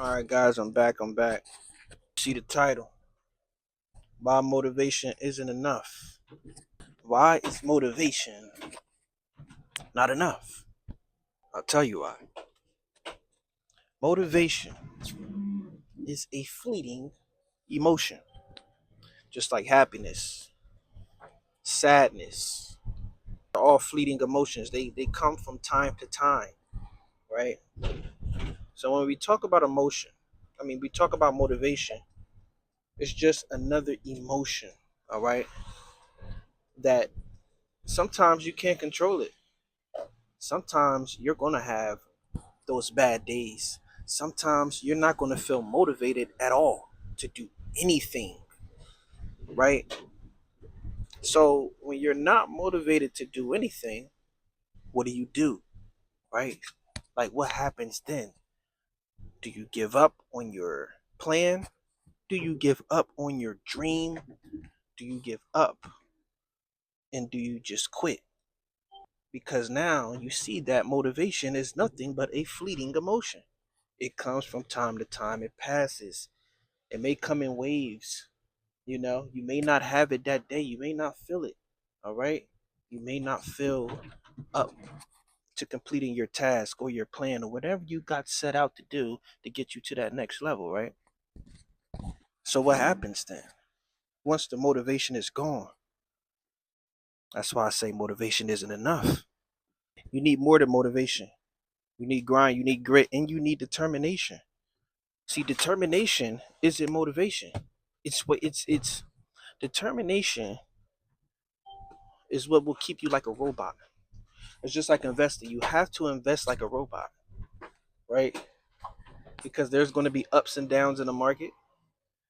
All right, guys, I'm back. See the title. Why motivation isn't enough. Why is motivation not enough? I'll tell you why. Motivation is a fleeting emotion, just like happiness, sadness. They're all fleeting emotions. They come from time to time, right? So when we talk about emotion, we talk about motivation, it's just another emotion, all right? That sometimes you can't control it. Sometimes you're going to have those bad days. Sometimes you're not going to feel motivated at all to do anything, right? So when you're not motivated to do anything, what do, right? Like, what happens then? Do you give up on your plan? Do you give up on your dream? Do you give up and do you just quit? Because now you see that motivation is nothing but a fleeting emotion. It comes from time to time, it passes. It may come in waves. You may not have it that day. You may not feel it. All right. You may not feel up to completing your task or your plan or whatever you got set out to do to get you to that next level, right? So what happens then? Once the motivation is gone, that's why I say motivation isn't enough. You need more than motivation. You need grind, you need grit, and you need determination. See, determination isn't motivation. It's determination is what will keep you like a robot. It's just like investing. You have to invest like a robot, right? Because there's going to be ups and downs in the market,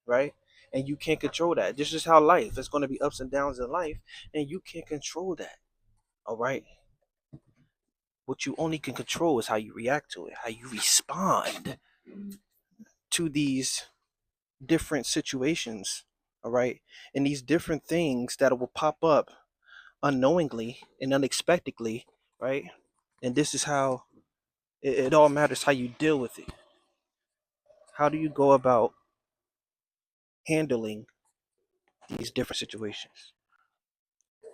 right? And you can't control that. This is how life. It's going to be ups and downs in life, and you can't control that. All right. What you only can control is how you react to it, how you respond to these different situations. All right. And these different things that will pop up unknowingly and unexpectedly, right? And this is how it all matters how you deal with it. How do you go about handling these different situations?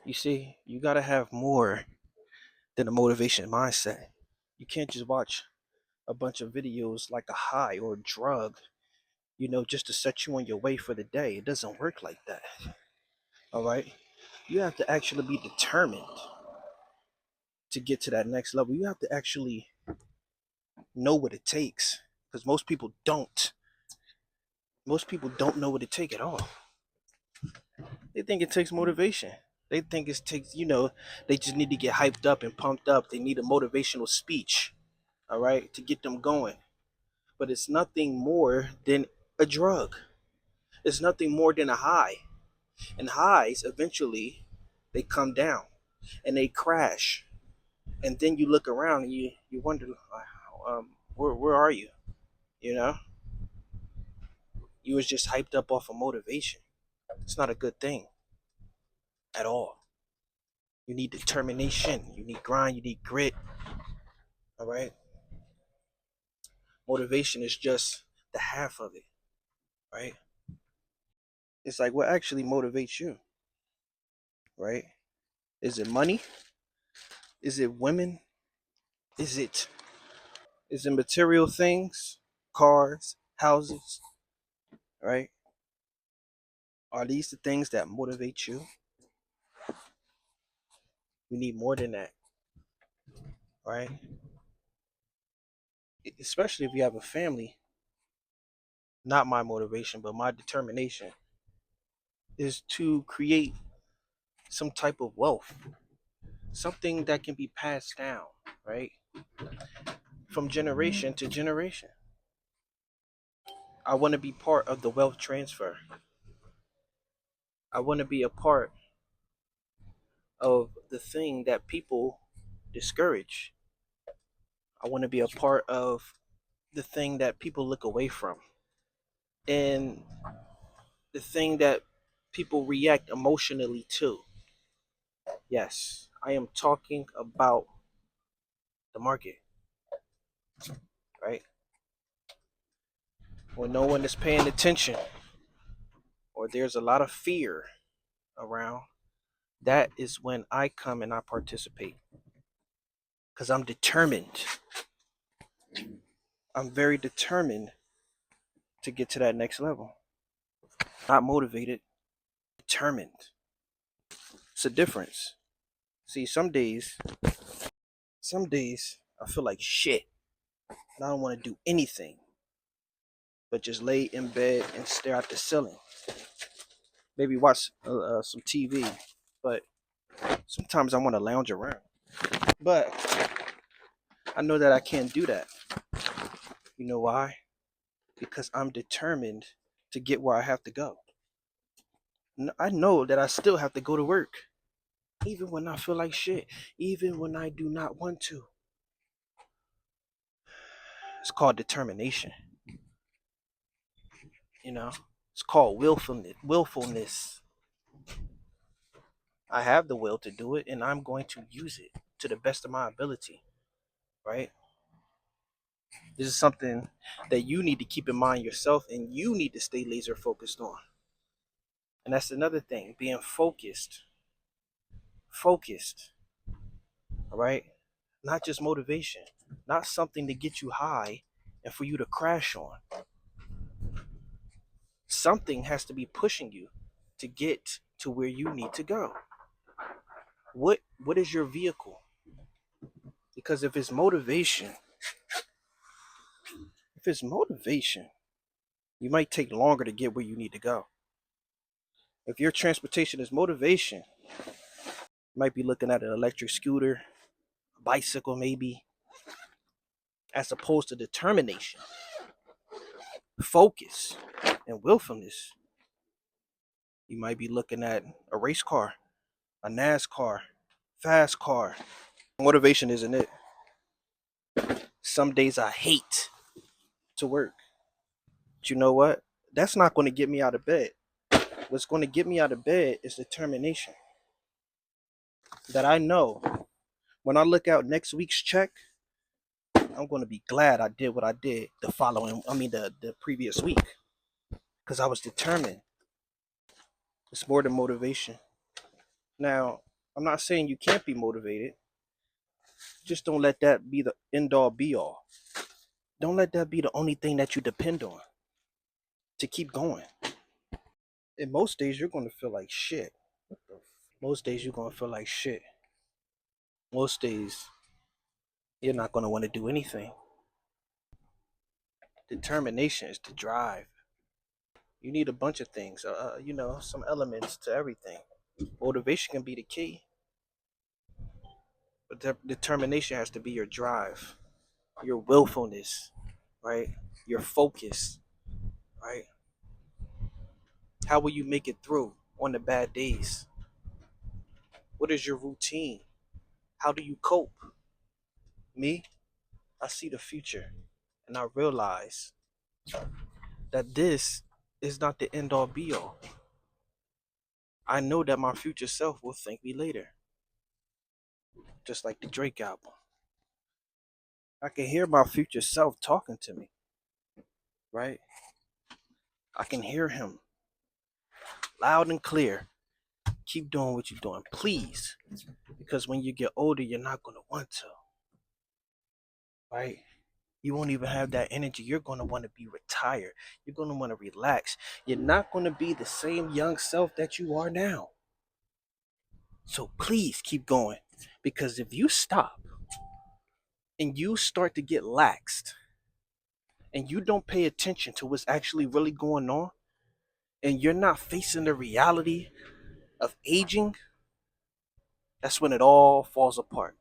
You see, you got to have more than a motivation mindset. You can't just watch a bunch of videos like a high or a drug, just to set you on your way for the day. It doesn't work like that. All right. You have to actually be determined to get to that next level. You have to actually know what it takes because Most people don't know what it takes at all. They think it takes motivation. They think it takes, they just need to get hyped up and pumped up. They need a motivational speech, all right, to get them going. But it's nothing more than a drug. It's nothing more than a high. And highs eventually they come down and they crash. And then you look around and you wonder, where are you? You know, you was just hyped up off of motivation. It's not a good thing at all. You need determination. You need grind. You need grit. All right. Motivation is just the half of it, right? It's like what actually motivates you, right? Is it money? Is it women? Is it material things, cars, houses, right? Are these the things that motivate you? We need more than that, right? Especially if you have a family. Not my motivation, but my determination is to create some type of wealth, something that can be passed down, right? From generation to generation. I want to be part of the wealth transfer. I want to be a part of the thing that people discourage. I want to be a part of the thing that people look away from and the thing that people react emotionally to. Yes, I am talking about the market, right? when no one is paying attention or there's a lot of fear around, that is when I come and I participate because I'm determined. I'm very determined to get to that next level. Not motivated, determined. It's a difference. See, some days I feel like shit and I don't want to do anything but just lay in bed and stare at the ceiling. Maybe watch some TV, but sometimes I want to lounge around. But I know that I can't do that. You know why? Because I'm determined to get where I have to go. I know that I still have to go to work, even when I feel like shit, even when I do not want to. It's called determination. You know, it's called willfulness. Willfulness. I have the will to do it, and I'm going to use it to the best of my ability. Right? This is something that you need to keep in mind yourself, and you need to stay laser focused on. And that's another thing, being focused. Focused. All right? Not just motivation, not something to get you high and for you to crash on. Something has to be pushing you to get to where you need to go. What is your vehicle? Because if it's motivation, you might take longer to get where you need to go. If your transportation is motivation, you might be looking at an electric scooter, a bicycle maybe, as opposed to determination, focus, and willfulness. You might be looking at a race car, a NASCAR, fast car. Motivation isn't it. Some days I hate to work. But you know what? That's not going to get me out of bed. What's going to get me out of bed is determination. That I know when I look out next week's check, I'm going to be glad I did what I did the previous week. Because I was determined. It's more than motivation. Now, I'm not saying you can't be motivated. Just don't let that be the end all be all. Don't let that be the only thing that you depend on to keep going. And most days you're going to feel like shit. Most days you're going to feel like shit. Most days you're not going to want to do anything. Determination is the drive. You need a bunch of things, some elements to everything. Motivation can be the key, but determination has to be your drive, your willfulness, right? Your focus, right? How will you make it through on the bad days? What is your routine? How do you cope? Me, I see the future and I realize that this is not the end all be all. I know that my future self will thank me later. Just like the Drake album. I can hear my future self talking to me, right? I can hear him loud and clear. Keep doing what you're doing, please. Because when you get older, you're not going to want to, right? You won't even have that energy. You're going to want to be retired. You're going to want to relax. You're not going to be the same young self that you are now. So please keep going. Because if you stop and you start to get laxed and you don't pay attention to what's actually really going on and you're not facing the reality of aging, that's when it all falls apart.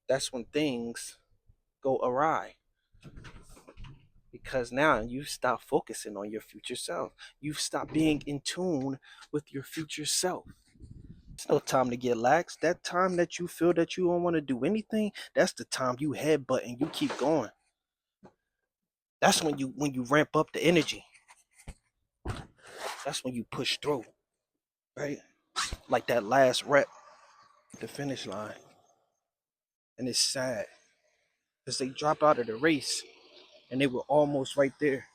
That's when things go awry. Because now you've stopped focusing on your future self. You've stopped being in tune with your future self. It's no time to get lax. That time that you feel that you don't want to do anything, that's the time you headbutt and you keep going. That's when you ramp up the energy. That's when you push through, right? Like that last rep, the finish line. And it's sad because they dropped out of the race and they were almost right there.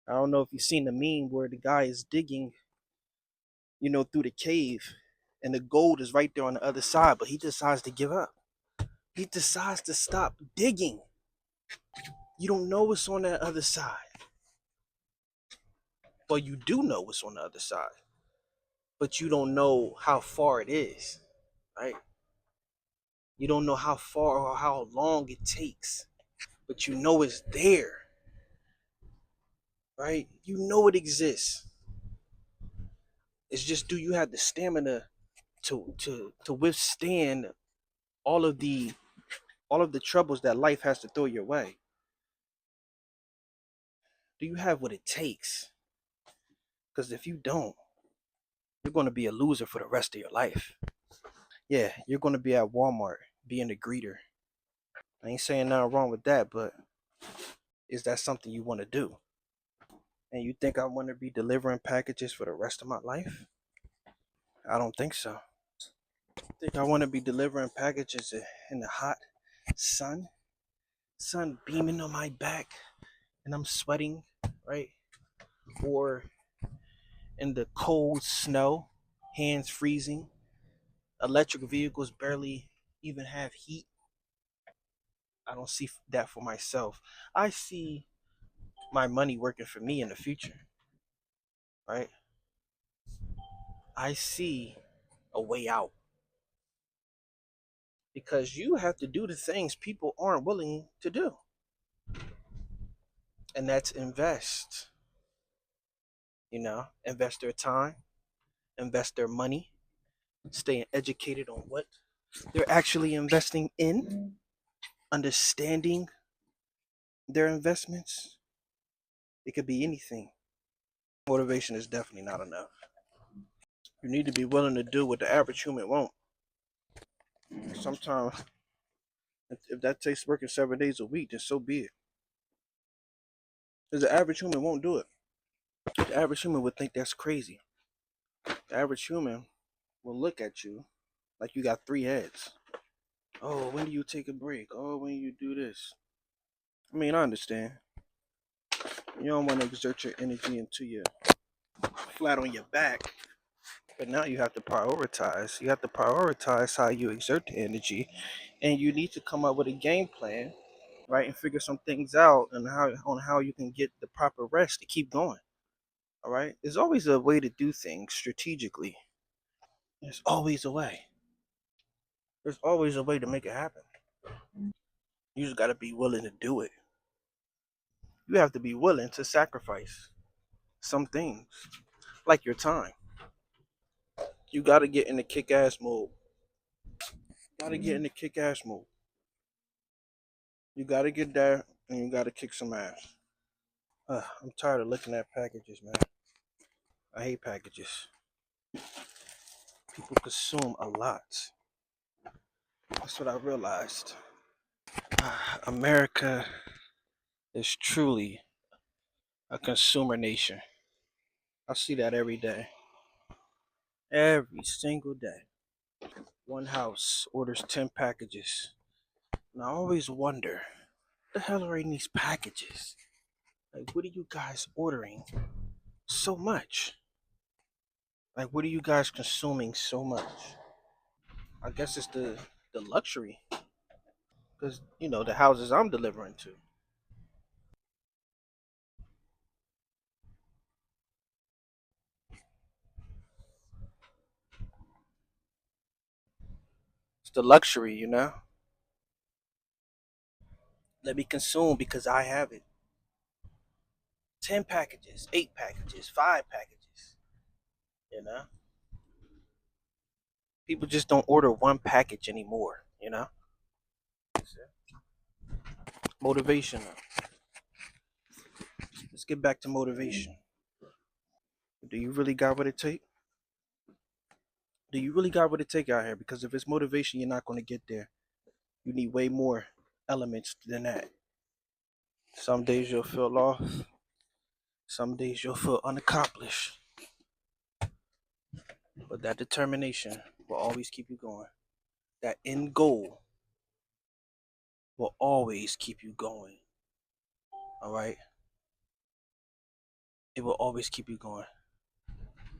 I don't know if you've seen the meme where the guy is digging, through the cave, and the gold is right there on the other side, but he decides to give up. He decides to stop digging. You don't know what's on that other side. Well, you do know what's on the other side, but you don't know how far it is, right? You don't know how far or how long it takes, but you know it's there, right? You know it exists. It's just, do you have the stamina to withstand all of the all of the troubles that life has to throw your way? Do you have what it takes? Because if you don't, you're going to be a loser for the rest of your life. Yeah, you're going to be at Walmart being a greeter. I ain't saying nothing wrong with that, but is that something you want to do? And you think I want to be delivering packages for the rest of my life? I don't think so. I think I want to be delivering packages in the hot sun, sun beaming on my back, and I'm sweating, right? Or in the cold snow, hands freezing, electric vehicles barely even have heat. I don't see that for myself. I see my money working for me in the future, right? I see a way out because you have to do the things people aren't willing to do, and that's invest. Invest their time, invest their money, staying educated on what they're actually investing in, understanding their investments. It could be anything. Motivation is definitely not enough. You need to be willing to do what the average human won't. Sometimes, if that takes working 7 days a week, then so be it. Because the average human won't do it. The average human would think that's crazy. The average human will look at you like you got three heads. Oh, when do you take a break? Oh, when you do this. I mean, I understand. You don't want to exert your energy until you're flat on your back. But now you have to prioritize. You have to prioritize how you exert the energy. And you need to come up with a game plan, right? And figure some things out and how you can get the proper rest to keep going. All right. There's always a way to do things strategically. There's always a way. There's always a way to make it happen. You just gotta be willing to do it. You have to be willing to sacrifice some things, like your time. You gotta get in the kick ass mode. Gotta get in the kick ass mode. You gotta get there and you gotta kick some ass. I'm tired of looking at packages, man. I hate packages. People consume a lot. That's what I realized. America is truly a consumer nation. I see that every day. Every single day. One house orders 10 packages. And I always wonder, what the hell are in these packages? Like, what are you guys ordering so much? Like, what are you guys consuming so much? I guess it's the luxury. Because, the houses I'm delivering to. It's the luxury. Let me consume because I have it. 10 packages, 8 packages, 5 packages. You know? People just don't order one package anymore. Motivation. Let's get back to motivation. Do you really got what it takes? Do you really got what it takes out here? Because if it's motivation, you're not going to get there. You need way more elements than that. Some days you'll feel lost. Some days you'll feel unaccomplished. But that determination will always keep you going. That end goal will always keep you going. All right? It will always keep you going.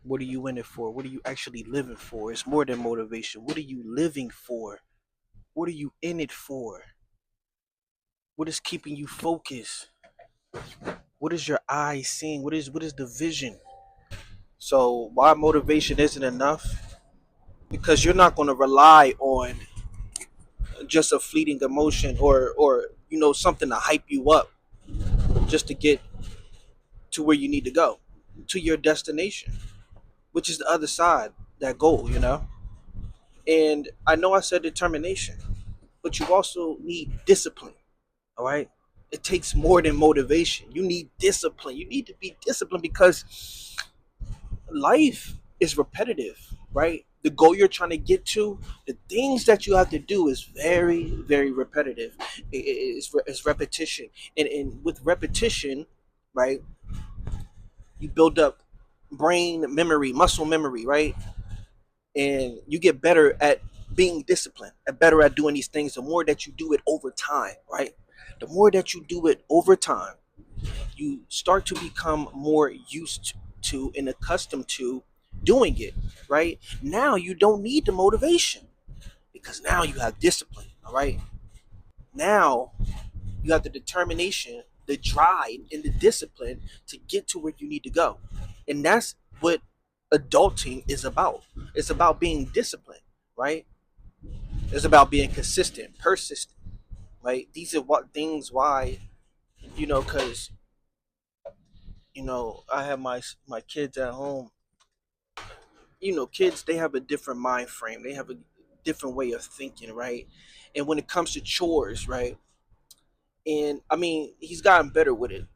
What are you in it for? What are you actually living for? It's more than motivation. What are you living for? What are you in it for? What is keeping you focused? What is your eye seeing? What is the vision? So why motivation isn't enough? Because you're not going to rely on just a fleeting emotion or something to hype you up just to get to where you need to go, to your destination, which is the other side, that goal. And I know I said determination, but you also need discipline. All right. It takes more than motivation. You need discipline. You need to be disciplined because life is repetitive, right? The goal you're trying to get to, the things that you have to do is very, very repetitive. It's repetition. And with repetition, right, you build up brain memory, muscle memory, right? And you get better at being disciplined and better at doing these things the more that you do it over time, right? The more that you do it over time, you start to become more used to and accustomed to doing it, right? Now you don't need the motivation because now you have discipline, all right? Now you have the determination, the drive, and the discipline to get to where you need to go. And that's what adulting is about. It's about being disciplined, right? It's about being consistent, persistent, right? These are what things why, because I have my kids at home. Kids, they have a different mind frame. They have a different way of thinking, right? And when it comes to chores, right? And I mean, he's gotten better with it.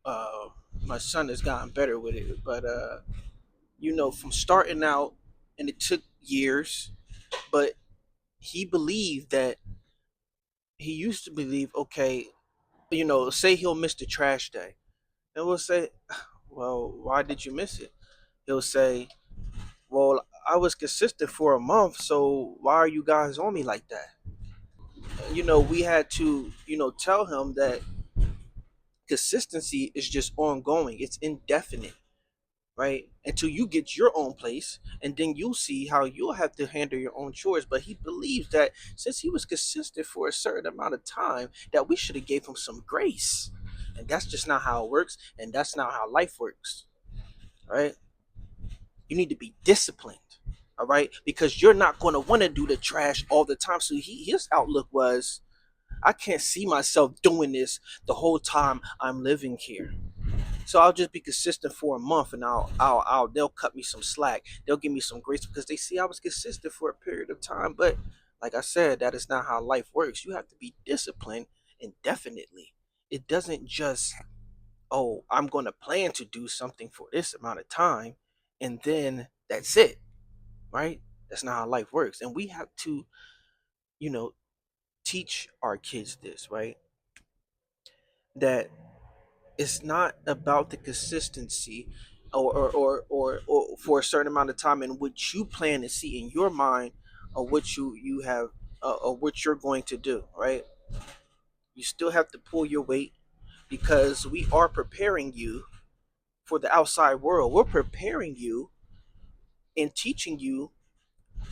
Uh, my son has gotten better with it, but from starting out, and it took years, but he believed that he used to believe, okay, say he'll miss the trash day, and we'll say, well, why did you miss it? He'll say, well, I was consistent for a month, so why are you guys on me like that? We had to, tell him that consistency is just ongoing. It's indefinite, right? Until you get your own place, and then you'll see how you'll have to handle your own chores. But he believes that since he was consistent for a certain amount of time, that we should have gave him some grace. And that's just not how it works, and that's not how life works, right? You need to be disciplined, all right? Because you're not going to want to do the trash all the time. So his outlook was, I can't see myself doing this the whole time I'm living here. So I'll just be consistent for a month, and they'll cut me some slack. They'll give me some grace because they see I was consistent for a period of time. But like I said, that is not how life works. You have to be disciplined indefinitely. It doesn't just, oh, I'm going to plan to do something for this amount of time, and then that's it, right? That's not how life works. And we have to, you know, teach our kids this, right? That it's not about the consistency or for a certain amount of time in which you plan to see in your mind or what you have or what you're going to do, right? You still have to pull your weight because we are preparing you for the outside world. We're preparing you and teaching you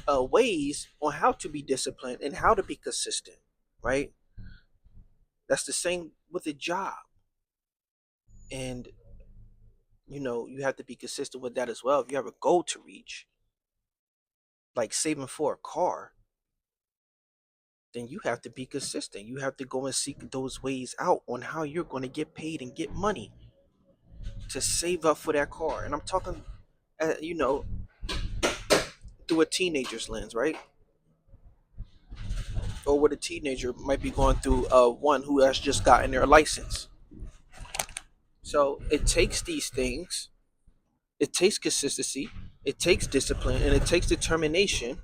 ways on how to be disciplined and how to be consistent, right? That's the same with a job. And you have to be consistent with that as well. If you have a goal to reach, like saving for a car, then you have to be consistent. You have to go and seek those ways out on how you're going to get paid and get money to save up for that car. And I'm talking, through a teenager's lens, right? Or what a teenager might be going through, one who has just gotten their license. So it takes these things. It takes consistency. It takes discipline, and it takes determination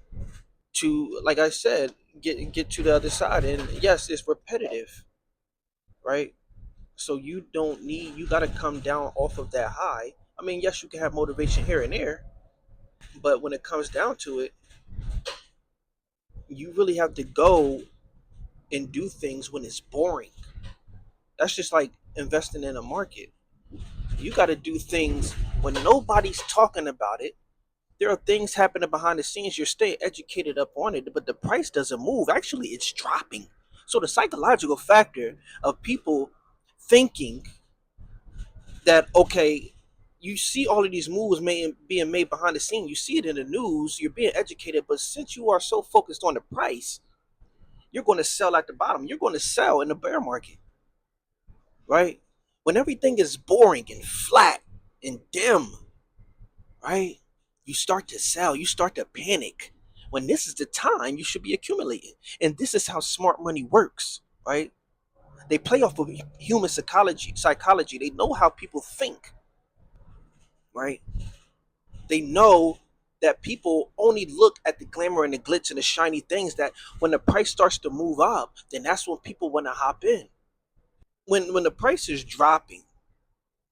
to, like I said, get to the other side. And yes, it's repetitive, right? So you got to come down off of that high. I mean, yes, you can have motivation here and there, but when it comes down to it, you really have to go and do things when it's boring. That's just like investing in a market. You got to do things when nobody's talking about it. There are things happening behind the scenes. You're staying educated up on it, but the price doesn't move. Actually, it's dropping. So the psychological factor of people thinking that, okay, you see all of these moves being made behind the scene. You see it in the news. You're being educated, but since you are so focused on the price, you're going to sell at the bottom. You're going to sell in the bear market, right? When everything is boring and flat and dim, right? You start to sell, you start to panic. When this is the time you should be accumulating. And this is how smart money works, right? They play off of human psychology. They know how people think, right? They know that people only look at the glamour and the glitz and the shiny things, that when the price starts to move up, then that's when people want to hop in. When the price is dropping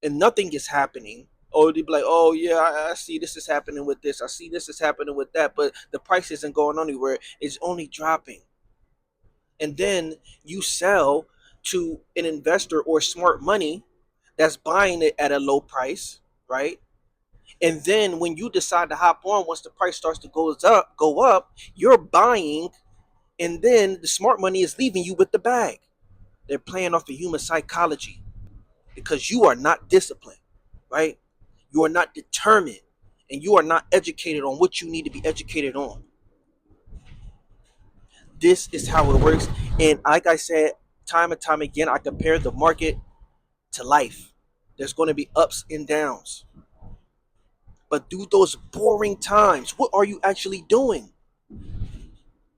and nothing is happening, or they'd be like, oh yeah, I see this is happening with this, I see this is happening with that, but the price isn't going anywhere, it's only dropping. And then you sell to an investor or smart money that's buying it at a low price, right? And then when you decide to hop on, once the price starts to go up, you're buying, and then the smart money is leaving you with the bag. They're playing off of human psychology because you are not disciplined, right? You are not determined, and you are not educated on what you need to be educated on. This is how it works. And like I said, time and time again, I compare the market to life. There's going to be ups and downs. But through those boring times, what are you actually doing?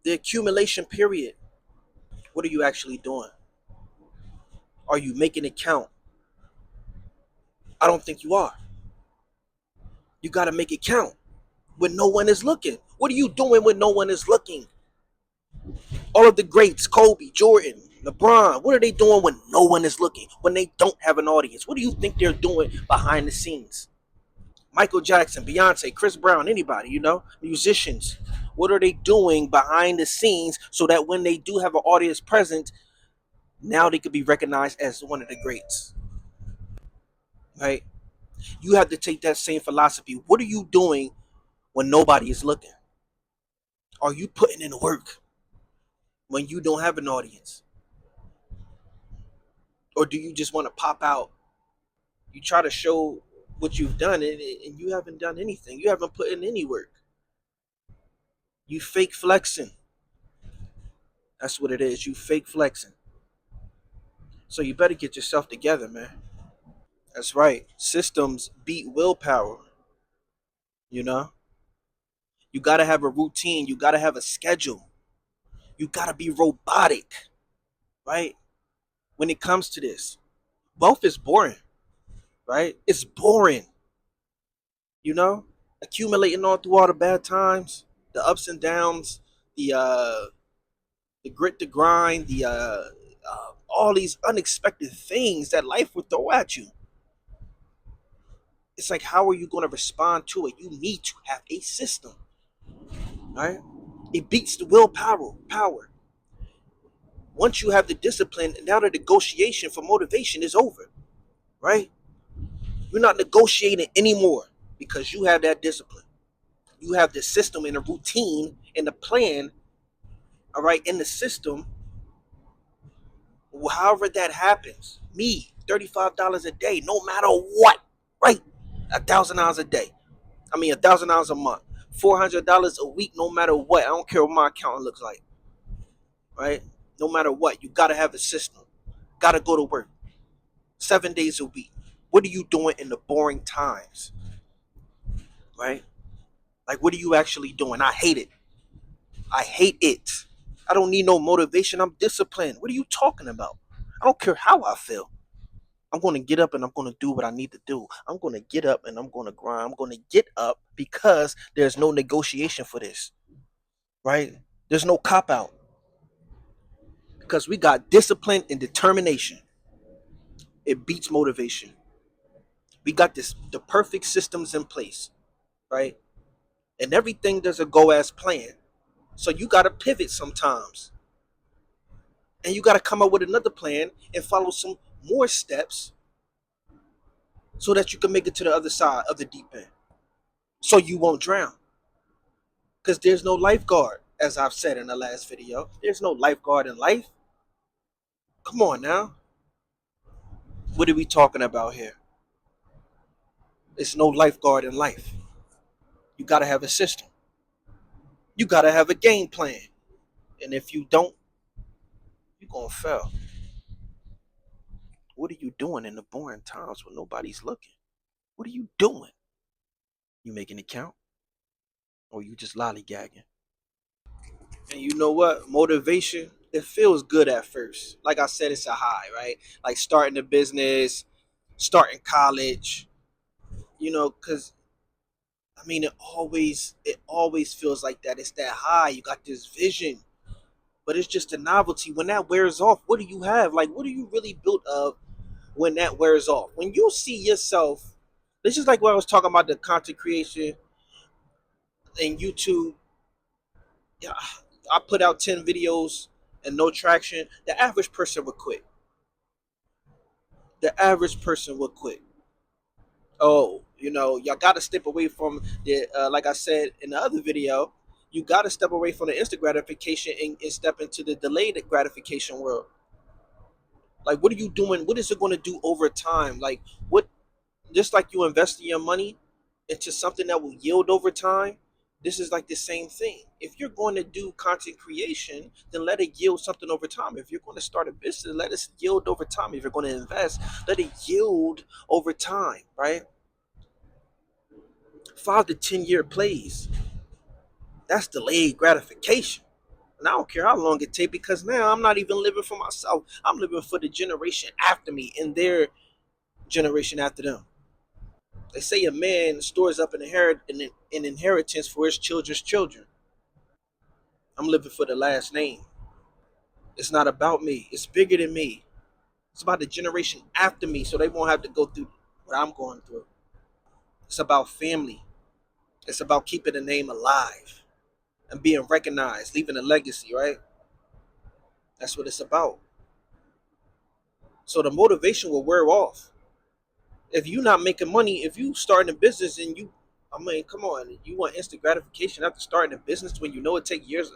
The accumulation period. What are you actually doing? Are you making it count? I don't think you are. You got to make it count when no one is looking. What are you doing when no one is looking? All of the greats, Kobe, Jordan, LeBron, what are they doing when no one is looking? When they don't have an audience? What do you think they're doing behind the scenes? Michael Jackson, Beyonce, Chris Brown, anybody, musicians. What are they doing behind the scenes so that when they do have an audience present, now they could be recognized as one of the greats, right? You have to take that same philosophy. What are you doing when nobody is looking? Are you putting in the work when you don't have an audience? Or do you just want to pop out? You try to show what you've done, and you haven't done anything. You haven't put in any work. You fake flexing. That's what it is. You fake flexing. So you better get yourself together, man. That's right. Systems beat willpower. You know, you got to have a routine. You got to have a schedule. You got to be robotic, right? When it comes to this, wealth is boring, right? It's boring, you know, accumulating all through all the bad times, the ups and downs, the grit, the grind, all these unexpected things that life would throw at you. It's like, how are you going to respond to it? You need to have a system, right? It beats the willpower. Power. Once you have the discipline, now the negotiation for motivation is over, right? You're not negotiating anymore because you have that discipline. You have the system and a routine and a plan, all right, in the system. However that happens, me, $35 a day, no matter what, right? $1,000 a day. I mean, $1,000 a month. $400 a week, no matter what. I don't care what my accountant looks like, right? No matter what, you gotta have a system. Gotta go to work 7 days a week. What are you doing in the boring times, right? Like, what are you actually doing? I hate it. I hate it. I don't need no motivation. I'm disciplined. What are you talking about? I don't care how I feel. I'm going to get up and I'm going to do what I need to do. I'm going to get up and I'm going to grind. I'm going to get up because there's no negotiation for this, right? There's no cop out because we got discipline and determination. It beats motivation. We got the perfect systems in place, right? And everything doesn't go as planned. So you got to pivot sometimes. And you got to come up with another plan and follow some more steps so that you can make it to the other side of the deep end, so you won't drown. Because there's no lifeguard, as I've said in the last video. There's no lifeguard in life. Come on now. What are we talking about here? There's no lifeguard in life. You got to have a system. You got to have a game plan. And if you don't, you're going to fail. What are you doing in the boring times when nobody's looking? What are you doing? You making it count? Or you just lollygagging? And you know what? Motivation, it feels good at first. Like I said, it's a high, right? Like starting a business, starting college, because I mean it always feels like that. It's that high. You got this vision. But it's just a novelty. When that wears off, what do you have? Like, what are you really built of when that wears off? When you see yourself, this is like what I was talking about, the content creation and YouTube. Yeah, I put out 10 videos and no traction. The average person would quit. The average person would quit. Oh, y'all got to step away from like I said in the other video, you got to step away from the instant gratification and step into the delayed gratification world. Like, what are you doing? What is it going to do over time? Like, what, just like you investing your money into something that will yield over time, this is like the same thing. If you're going to do content creation, then let it yield something over time. If you're going to start a business, let it yield over time. If you're going to invest, let it yield over time, right? 5 to 10 year plays. That's delayed gratification. And I don't care how long it takes, because now I'm not even living for myself. I'm living for the generation after me and their generation after them. They say a man stores up an inheritance for his children's children. I'm living for the last name. It's not about me. It's bigger than me. It's about the generation after me, so they won't have to go through what I'm going through. It's about family. It's about keeping the name alive and being recognized, leaving a legacy, right? That's what it's about. So the motivation will wear off. If you're not making money, if you starting a business and I mean, come on, you want instant gratification after starting a business when you know it takes years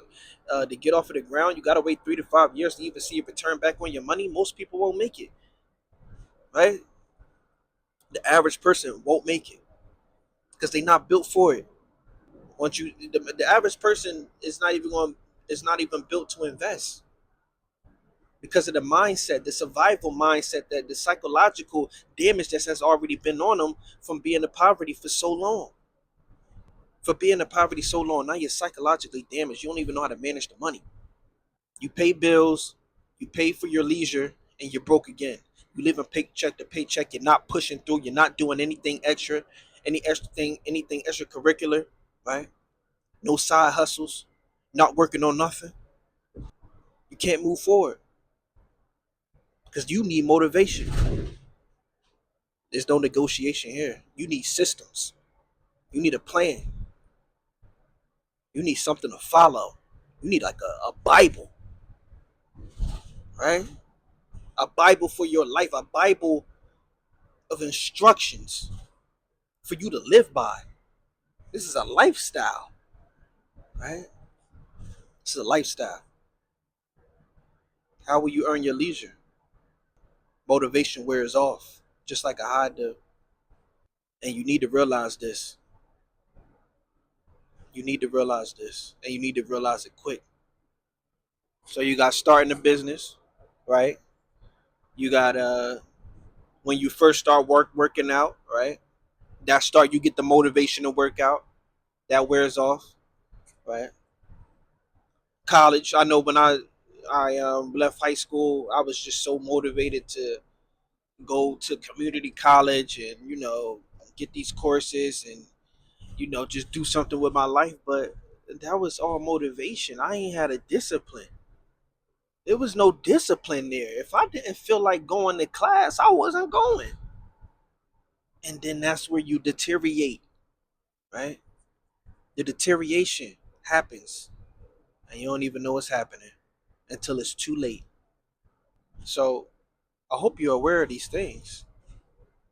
to get off of the ground. You got to wait 3 to 5 years to even see a return back on your money. Most people won't make it, right? The average person won't make it because they're not built for it. Once the average person is not even built to invest because of the mindset, the survival mindset, that the psychological damage that has already been on them from being in poverty for so long. For being in poverty so long, now you're psychologically damaged. You don't even know how to manage the money. You pay bills, you pay for your leisure, and you're broke again. You live in paycheck to paycheck. You're not pushing through. You're not doing anything extra, anything extracurricular, right? No side hustles, not working on nothing. You can't move forward because you need motivation. There's no negotiation here. You need systems. You need a plan. You need something to follow. You need like a Bible, right? A Bible for your life, a Bible of instructions for you to live by. This is a lifestyle, right? This is a lifestyle. How will you earn your leisure? Motivation wears off, just like a high do. And you need to realize this. You need to realize this. And you need to realize it quick. So you got starting a business, right? You got when you first start working out, right? You get the motivation to work out. That wears off, right? College. I know when I left high school, I was just so motivated to go to community college and get these courses and just do something with my life. But that was all motivation. I ain't had a discipline. There was no discipline there. If I didn't feel like going to class, I wasn't going. And then that's where you deteriorate, right? The deterioration happens and you don't even know what's happening until it's too late. So I hope you're aware of these things.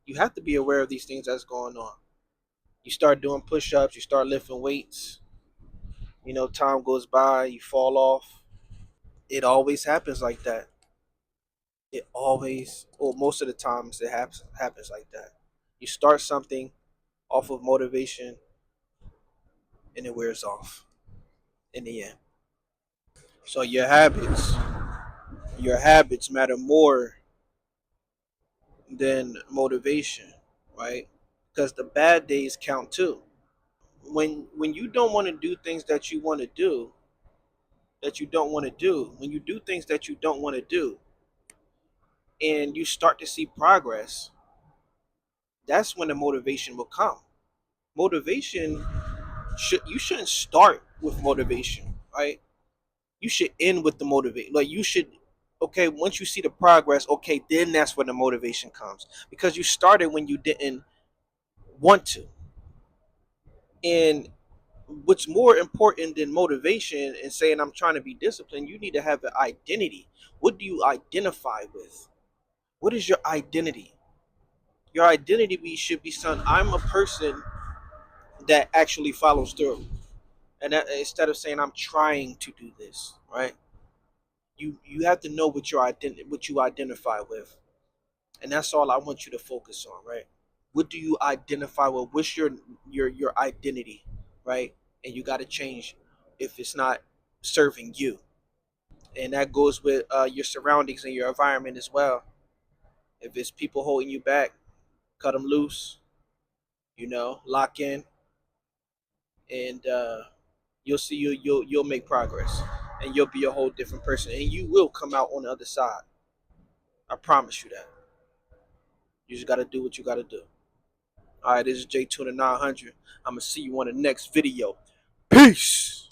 You have to be aware of these things that's going on. You start doing push-ups, you start lifting weights, time goes by, you fall off. It always happens like that. It always, or most of the times, it happens like that. You start something off of motivation, and it wears off in the end. So your habits matter more than motivation, right? Because the bad days count too. When you don't want to do things that you want to do, when you do things that you don't want to do, and you start to see progress, that's when the motivation will come. Motivation you shouldn't start with motivation, right? You should end with the motivate. Like you should, okay, once you see the progress, okay, then that's when the motivation comes, because you started when you didn't want to. And what's more important than motivation and saying I'm trying to be disciplined, you need to have an identity. What do you identify with? What is your identity? Your identity should be, son, I'm a person that actually follows through. And that, instead of saying I'm trying to do this, right? You have to know what you identify with. And that's all I want you to focus on, right? What do you identify with? What's your identity, right? And you got to change if it's not serving you. And that goes with your surroundings and your environment as well. If it's people holding you back, cut them loose. Lock in, and you'll see you'll make progress, and you'll be a whole different person, and you will come out on the other side. I promise you that. You just got to do what you got to do. All right, this is J Tuna 900. I'm gonna see you on the next video. Peace.